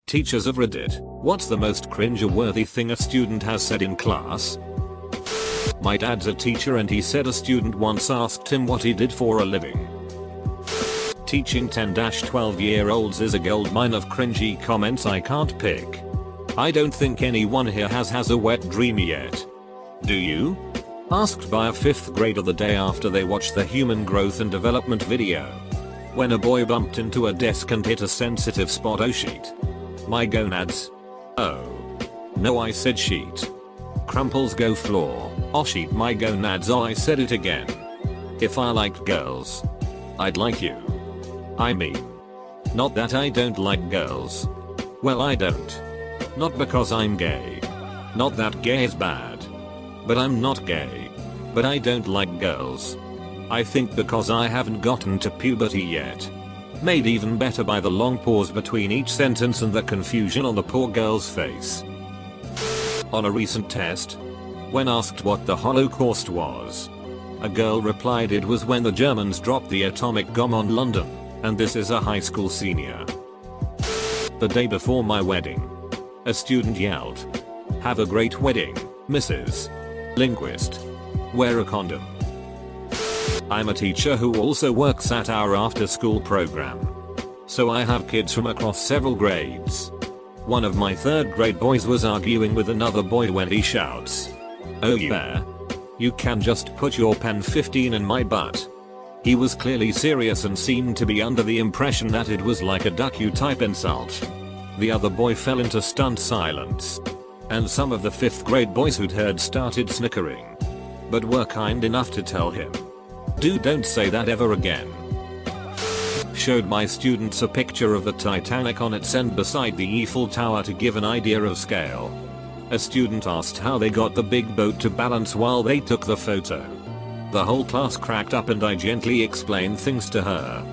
Teachers of Reddit, what's the most cringe-worthy thing a student has said in class? My dad's a teacher and he said a student once asked him what he did for a living. Teaching 10-12-year-olds is a goldmine of cringy comments I can't pick. I don't think anyone here has a wet dream yet. Do you? Asked by a 5th grader the day after they watched the human growth and development video. When a boy bumped into a desk and hit a sensitive spot. Oh sheet. My gonads. Oh. No, I said sheet. Crumples go floor. Oh sheet, my gonads. Oh, I said it again. If I liked girls, I'd like you. I mean, not that I don't like girls. Well, I don't. Not because I'm gay. Not that gay is bad. But I'm not gay. But I don't like girls. I think because I haven't gotten to puberty yet. Made even better by the long pause between each sentence and the confusion on the poor girl's face. On a recent test, when asked what the Holocaust was, a girl replied it was when the Germans dropped the atomic bomb on London, and this is a high school senior. The day before my wedding, a student yelled, "Have a great wedding, Mrs. Linguist. Wear a condom." I'm a teacher who also works at our after-school program. So I have kids from across several grades. One of my 3rd grade boys was arguing with another boy when he shouts, "Oh yeah? You can just put your pen 15 in my butt." He was clearly serious and seemed to be under the impression that it was like a duck you type insult. The other boy fell into stunned silence. And some of the 5th grade boys who'd heard started snickering. But were kind enough to tell him, "Dude, don't say that ever again." Showed my students a picture of the Titanic on its end beside the Eiffel Tower to give an idea of scale. A student asked how they got the big boat to balance while they took the photo. The whole class cracked up and I gently explained things to her.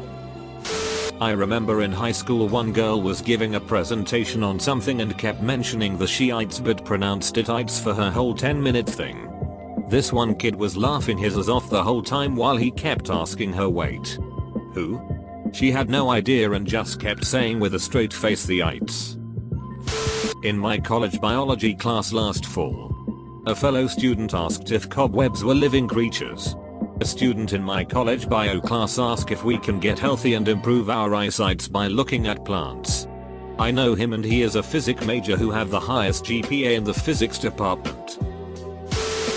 I remember in high school one girl was giving a presentation on something and kept mentioning the Shiites but pronounced it ites for her whole 10-minute thing. This one kid was laughing his ass off the whole time while he kept asking her wait. Who? She had no idea and just kept saying with a straight face the ites. In my college biology class last fall, a fellow student asked if cobwebs were living creatures. A student in my college bio class asked if we can get healthy and improve our eyesight by looking at plants. I know him and he is a physics major who had the highest GPA in the physics department.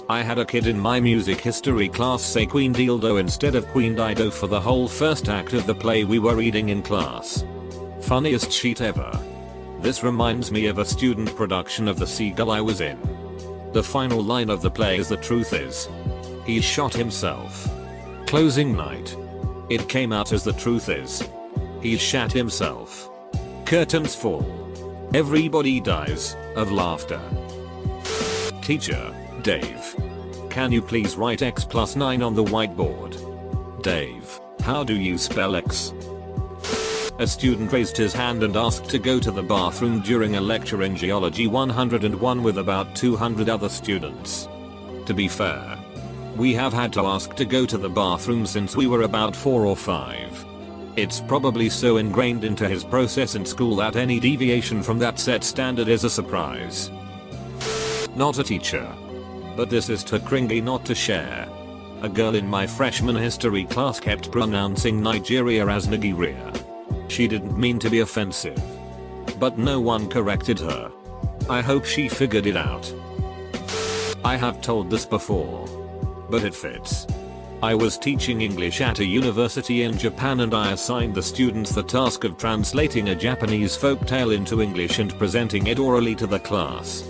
I had a kid in my music history class say Queen Dildo instead of Queen Dido for the whole first act of the play we were reading in class. Funniest sheet ever. This reminds me of a student production of The Seagull I was in. The final line of the play is "The truth is, he shot himself." Closing night. It came out as "The truth is, he shat himself." Curtains fall. Everybody dies of laughter. Teacher, Dave. Can you please write x+9 on the whiteboard? Dave, how do you spell X? A student raised his hand and asked to go to the bathroom during a lecture in Geology 101 with about 200 other students. To be fair, we have had to ask to go to the bathroom since we were about 4 or 5. It's probably so ingrained into his process in school that any deviation from that set standard is a surprise. Not a teacher. But this is too cringy not to share. A girl in my freshman history class kept pronouncing Nigeria as Nigeria. She didn't mean to be offensive. But no one corrected her. I hope she figured it out. I have told this before, but it fits. I was teaching English at a university in Japan and I assigned the students the task of translating a Japanese folktale into English and presenting it orally to the class.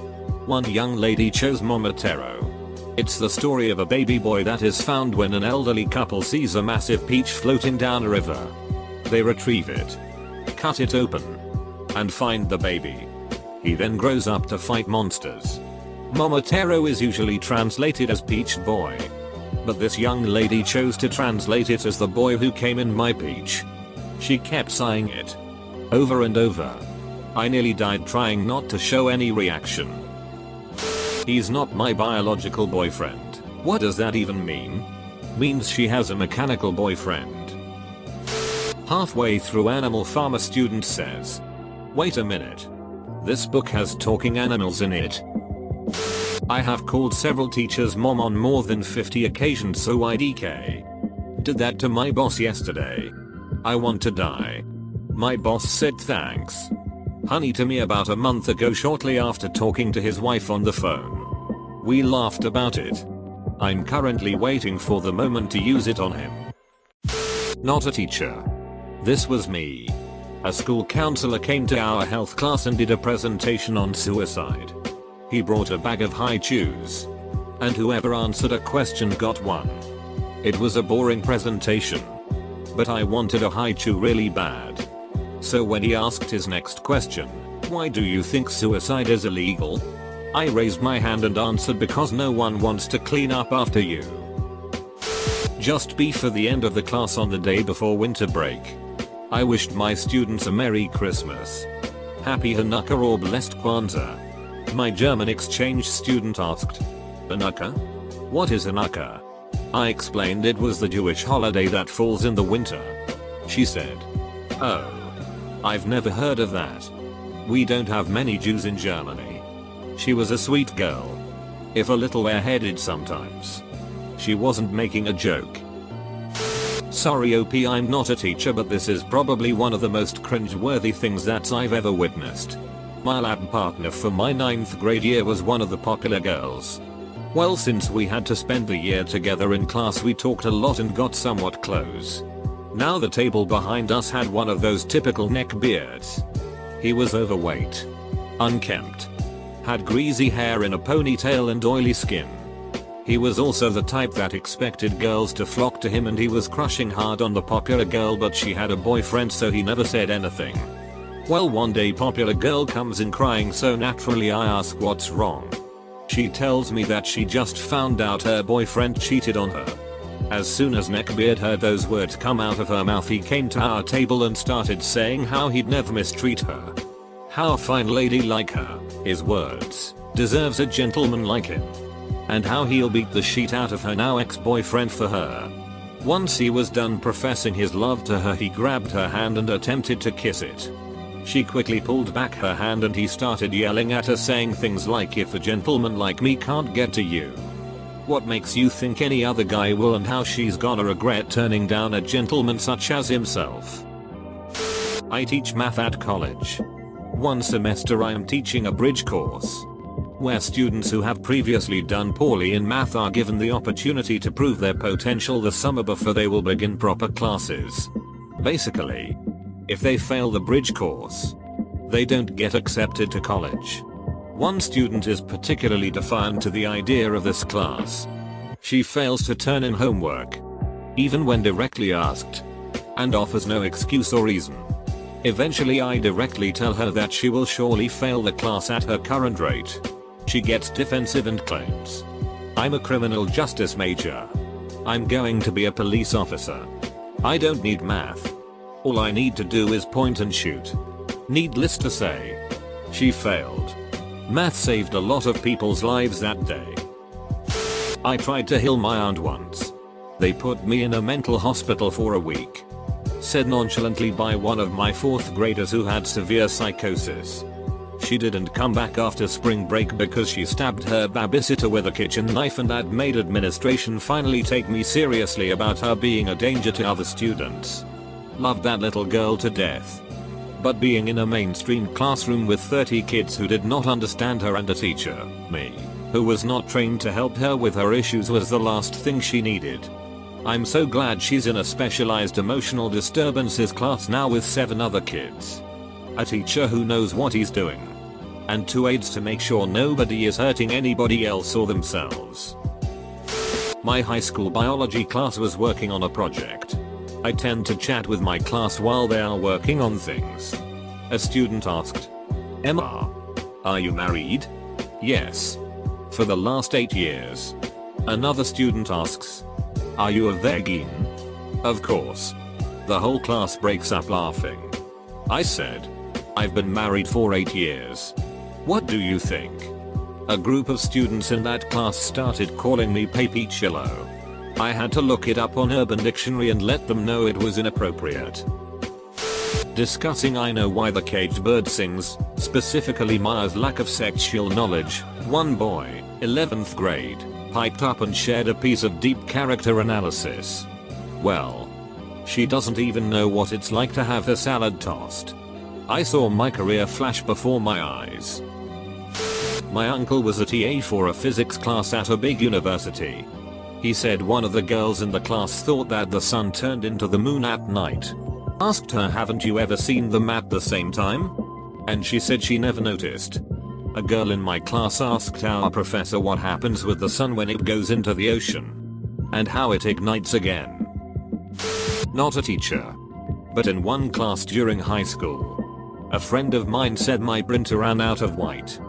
One young lady chose Momotaro. It's the story of a baby boy that is found when an elderly couple sees a massive peach floating down a river. They retrieve it, cut it open, and find the baby. He then grows up to fight monsters. Momotaro is usually translated as Peach Boy. But this young lady chose to translate it as the boy who came in my peach. She kept saying it over and over. I nearly died trying not to show any reaction. He's not my biological boyfriend. What does that even mean? Means she has a mechanical boyfriend. Halfway through Animal Farm a student says, "Wait a minute. This book has talking animals in it. I have called several teachers mom on more than 50 occasions, so IDK. Did that to my boss yesterday. I want to die. My boss said thanks, honey, to me about a month ago shortly after talking to his wife on the phone. We laughed about it. I'm currently waiting for the moment to use it on him. Not a teacher. This was me. A school counselor came to our health class and did a presentation on suicide. He brought a bag of high chews. And whoever answered a question got one. It was a boring presentation. But I wanted a high chew really bad. So when he asked his next question, why do you think suicide is illegal? I raised my hand and answered, because no one wants to clean up after you. Just before the end of the class on the day before winter break, I wished my students a Merry Christmas, Happy Hanukkah or Blessed Kwanzaa. My German exchange student asked, Hanukkah? What is Hanukkah? I explained it was the Jewish holiday that falls in the winter. She said, oh, I've never heard of that. We don't have many Jews in Germany. She was a sweet girl, if a little airheaded sometimes. She wasn't making a joke. Sorry OP, I'm not a teacher, but this is probably one of the most cringe-worthy things that I've ever witnessed. My lab partner for my 9th grade year was one of the popular girls. Well, since we had to spend the year together in class, we talked a lot and got somewhat close. Now the table behind us had one of those typical neck beards. He was overweight, unkempt, had greasy hair in a ponytail and oily skin. He was also the type that expected girls to flock to him, and he was crushing hard on the popular girl, but she had a boyfriend, so he never said anything. Well, one day popular girl comes in crying, so naturally I ask what's wrong. She tells me that she just found out her boyfriend cheated on her. As soon as Neckbeard heard those words come out of her mouth, he came to our table and started saying how he'd never mistreat her. How a fine lady like her, his words, deserves a gentleman like him. And how he'll beat the shit out of her now ex-boyfriend for her. Once he was done professing his love to her, he grabbed her hand and attempted to kiss it. She quickly pulled back her hand and he started yelling at her, saying things like, if a gentleman like me can't get to you, what makes you think any other guy will, and how she's gonna regret turning down a gentleman such as himself. I teach math at college. One semester I am teaching a bridge course, where students who have previously done poorly in math are given the opportunity to prove their potential the summer before they will begin proper classes. Basically, if they fail the bridge course, they don't get accepted to college. One student is particularly defiant to the idea of this class. She fails to turn in homework, even when directly asked, and offers no excuse or reason. Eventually I directly tell her that she will surely fail the class at her current rate. She gets defensive and claims, I'm a criminal justice major. I'm going to be a police officer. I don't need math. All I need to do is point and shoot. Needless to say, she failed. Math saved a lot of people's lives that day. I tried to heal my aunt once. They put me in a mental hospital for a week. Said nonchalantly by one of my 4th graders who had severe psychosis. She didn't come back after spring break because she stabbed her babysitter with a kitchen knife, and that made administration finally take me seriously about her being a danger to other students. Loved that little girl to death. But being in a mainstream classroom with 30 kids who did not understand her and a teacher, me, who was not trained to help her with her issues, was the last thing she needed. I'm so glad she's in a specialized emotional disturbances class now with 7 other kids. A teacher who knows what he's doing. And 2 aides to make sure nobody is hurting anybody else or themselves. My high school biology class was working on a project. I tend to chat with my class while they are working on things. A student asked, Emma, are you married? Yes. For the last 8 years. Another student asks, are you a virgin? Of course. The whole class breaks up laughing. I said, I've been married for 8 years. What do you think? A group of students in that class started calling me Papi Chillo. I had to look it up on Urban Dictionary and let them know it was inappropriate. Discussing I know why the caged bird sings, specifically Maya's lack of sexual knowledge, one boy, 11th grade, piped up and shared a piece of deep character analysis. Well, she doesn't even know what it's like to have her salad tossed. I saw my career flash before my eyes. My uncle was a TA for a physics class at a big university. He said one of the girls in the class thought that the sun turned into the moon at night. Asked her, haven't you ever seen them at the same time? And she said she never noticed. A girl in my class asked our professor what happens with the sun when it goes into the ocean. And how it ignites again. Not a teacher. But in one class during high school. A friend of mine said my printer ran out of white.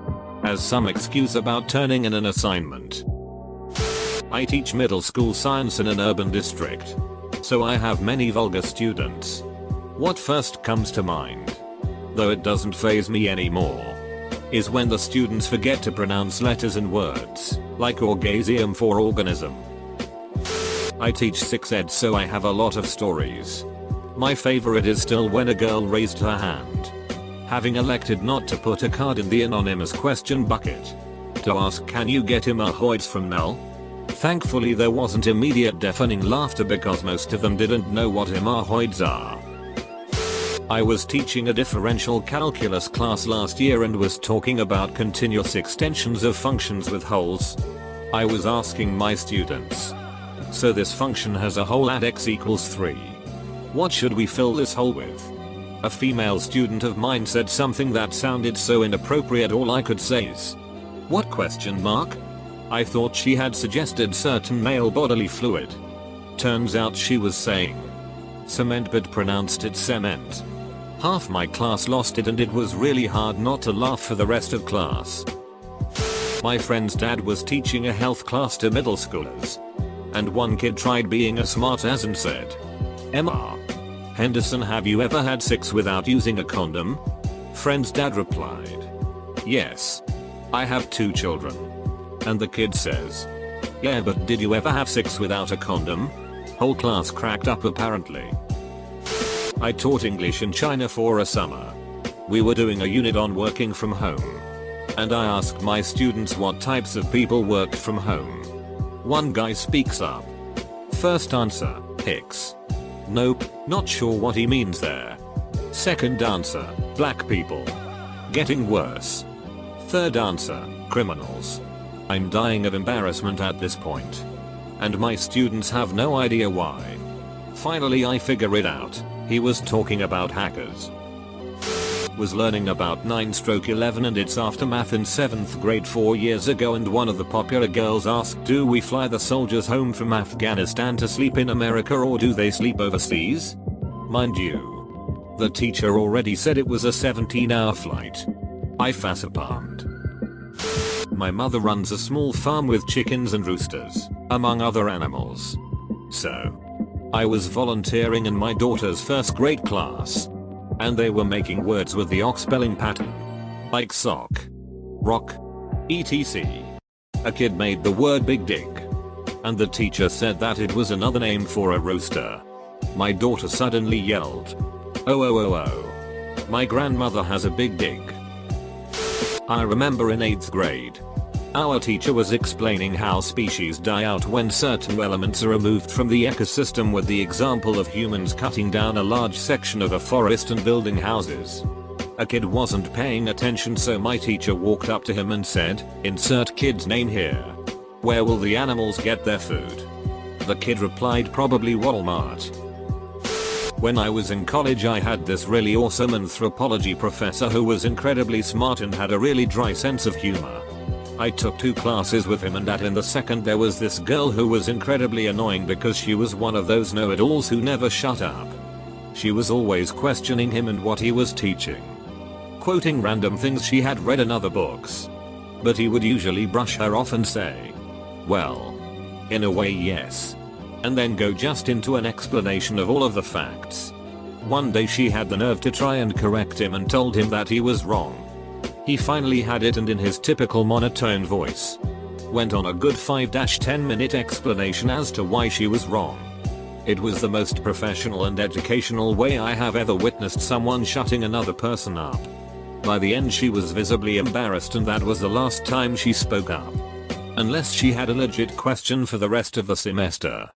As some excuse about turning in an assignment. I teach middle school science in an urban district. So I have many vulgar students. What first comes to mind, though it doesn't faze me anymore, is when the students forget to pronounce letters and words, like orgasium for organism. I teach 6 ed, so I have a lot of stories. My favorite is still when a girl raised her hand, having elected not to put a card in the anonymous question bucket, to ask, can you get hemorrhoids from Nell? Thankfully there wasn't immediate deafening laughter because most of them didn't know what hemorrhoids are. I was teaching a differential calculus class last year and was talking about continuous extensions of functions with holes. I was asking my students, so this function has a hole at x equals 3. What should we fill this hole with? A female student of mine said something that sounded so inappropriate all I could say is, what question mark? I thought she had suggested certain male bodily fluid. Turns out she was saying cement but pronounced it cement. Half my class lost it and it was really hard not to laugh for the rest of class. My friend's dad was teaching a health class to middle schoolers. And one kid tried being a smartass and said, "Emma Henderson, have you ever had sex without using a condom?" Friend's dad replied, "Yes. I have 2 children." And the kid says, "Yeah, but did you ever have sex without a condom?" Whole class cracked up apparently. I taught English in China for a summer. We were doing a unit on working from home. And I asked my students what types of people worked from home. One guy speaks up. First answer, Hicks. Nope, not sure what he means there. Second answer, black people. Getting worse. Third answer, criminals. I'm dying of embarrassment at this point. And my students have no idea why. Finally I figure it out. He was talking about hackers. Was learning about 9/11 and its aftermath in 7th grade 4 years ago, and one of the popular girls asked, do we fly the soldiers home from Afghanistan to sleep in America or do they sleep overseas? Mind you, the teacher already said it was a 17-hour flight. I facepalmed. My mother runs a small farm with chickens and roosters, among other animals. So, I was volunteering in my daughter's 1st grade class. And they were making words with the ox spelling pattern. Like sock, rock, etc. A kid made the word big dick. And the teacher said that it was another name for a rooster. My daughter suddenly yelled, "Oh oh oh oh. My grandmother has a big dick." I remember in 8th grade. Our teacher was explaining how species die out when certain elements are removed from the ecosystem, with the example of humans cutting down a large section of a forest and building houses. A kid wasn't paying attention, so my teacher walked up to him and said, "Insert kid's name here. Where will the animals get their food?" The kid replied, "Probably Walmart." When I was in college I had this really awesome anthropology professor who was incredibly smart and had a really dry sense of humor. I took 2 classes with him, and in the second there was this girl who was incredibly annoying because she was one of those know-it-alls who never shut up. She was always questioning him and what he was teaching. Quoting random things she had read in other books. But he would usually brush her off and say, "Well, in a way yes." And then go just into an explanation of all of the facts. One day she had the nerve to try and correct him and told him that he was wrong. He finally had it, and in his typical monotone voice, went on a good 5-10 minute explanation as to why she was wrong. It was the most professional and educational way I have ever witnessed someone shutting another person up. By the end she was visibly embarrassed, and that was the last time she spoke up. Unless she had a legit question for the rest of the semester.